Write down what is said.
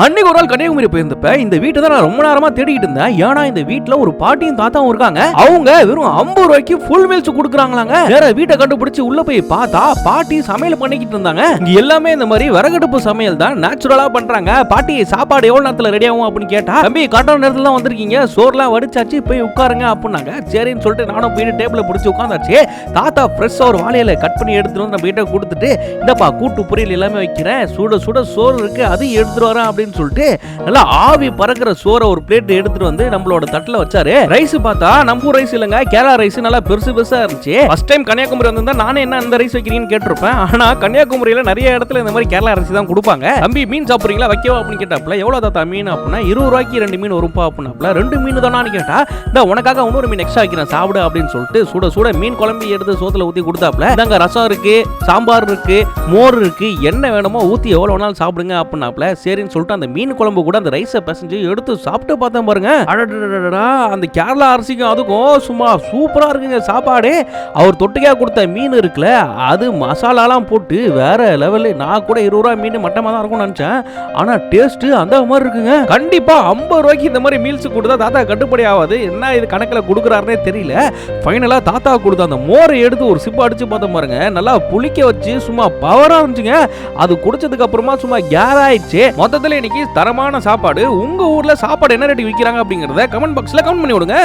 அன்னைக்கு ஒரு நாள் கன்னியாகுமரி போயிருந்தப்ப இந்த வீட்டை தான் நான் ரொம்ப நேரமா தேடிட்டு இருந்தேன். ஏன்னா இந்த வீட்டுல ஒரு பாட்டியும் தாத்தாவும் இருக்காங்க. அவங்க வெறும் 50 ரூபாய்க்கு ஃபுல் மீல்ஸ் கொடுக்குறாங்களாங்க. வேற வீட்டை கண்டுபிடிச்சு உள்ள போய் பார்த்தா பாட்டி சமையல் பண்ணிக்கிட்டு இருந்தாங்க. இங்க எல்லாமே இந்த மாதிரி விறகடுப்பு சமையல் தான் நேச்சுரலா பண்றாங்க. பாட்டி சாப்பாடு எவ்வளவு நேரத்துல ரெடி ஆகும் அப்படின்னு கேட்டா, தம்பி கரெக்டான நேரத்துல தான் வந்திருக்கீங்க, சோறுலாம் வடிச்சாச்சு, போய் உட்காருங்க அப்படின்னாங்க. சரின்னு சொல்லிட்டு நானும் போயிட்டு டேபிள பிடிச்சி உட்காந்தாச்சு. தாத்தா ஃப்ரெஷ்ஷா ஒரு வாழையில கட் பண்ணி எடுத்துட்டு வந்து நம்ம கிட்ட கொடுத்துட்டு, இந்தப்பா கூட்டு பொரியல் எல்லாமே வைக்கிறேன், சுட சுட சோறு இருக்கு, அதையும் எடுத்துட்டு வரேன் அப்படின்னு சொல்லிட்டு நல்லா ஆவி பறக்கிற சோறை ஒரு பிளேட் எடுத்துட்டு வந்து நம்மளோட தட்டுல வச்சாரு. ரைஸ் பார்த்தா நம்ம ரைஸ் இல்லங்க, கேரளா ரைஸ், நல்லா பெருசு பெருசா இருந்துச்சு. ஃபர்ஸ்ட் டைம் கன்னியாகுமரி வந்திருந்தா நானே என்ன அந்த ரைஸ் வைக்கிறீங்கன்னு கேட்டிருப்பேன். ஆனா கன்னியாகுமரியில நிறைய இடத்துல இந்த மாதிரி கேரளா ரைஸ் தான் கொடுப்பாங்க. தம்பி மீன் சாப்பிடுறீங்களா, வைக்கவா அப்படின்னு கேட்டாப்ல. எவ்வளவு தாத்தா மீன் அப்படின்னா, 20 ரூபாய்க்கு 2 மீன் வரும்பா அப்படின்னாப்ல. 2 மீன் தானான்னு கேட்டா, இந்த உனக்காக இன்னொரு மீன் எக்ஸ்ட்ரா வைக்கிறேன் சாப்பிடு அப்படின்னு சொல்லிட்டு சுட சுட மீன் குழம்பு எடுத்து சோத்துல ஊத்தி கொடுத்தாப்ல. இதாங்க ரசம் இருக்கு, சாம்பார் இருக்கு, மோர் இருக்கு, என்ன வேணுமோ ஊத்தி எவ்வளவு வேணாலும் சாப்பிடுங்க அப்படின்னாப்ல. சரின்னு சொல்லிட்டு அந்த மீன் குழம்பு கூட அந்த ரைஸை பிசைஞ்சு எடுத்து சாப்பிட்டு பார்த்தேன் பாருங்க. அடடடடா, அந்த கேரளா அரிசிக்கும் அதுக்கும் சும்மா சூப்பரா இருக்குங்க சாப்பாடு. அவர் தொட்டுக்கா கொடுத்த மீன் இருக்குல்ல, அது மசாலாலாம் போட்டு வேற லெவலு. நான் கூட 20 ரூபாய் மீன் மட்டமா தான் இருக்கும்னு நினைச்சேன். ஆனா டேஸ்ட் அந்த மாதிரி இருக்குங்க. கண்டிப்பா 50 ரூபாய்க்கு இந்த மாதிரி மீல்ஸ் கொடுத்தா தாத்தா கட்டுப்படி ஆகாது. என்ன இது கணக்கில் கொடுக்குறாருன்னே தெரியல. ஃபைனலா தாத்தா கொடுத்த அந்த மோரை எடுத்து ஒரு சிப்பு அடிச்சு பார்த்தேன் பாருங்க. நல்லா புளிக்க வச்சு சும்மா பவரா இருந்துச்சுங்க. அது குடிச்சதுக்கு அப்புறமா சும்மா கேர் ஆயிடுச்சு. மொத்தத்தில் இன்னைக்கு தரமான சாப்பாடு. உங்க ஊர்ல சாப்பாடு என்ன ரேட் விற்கிறாங்க அப்படிங்கறத கமெண்ட் பாக்ஸ்ல கமெண்ட் பண்ணி விடுங்க.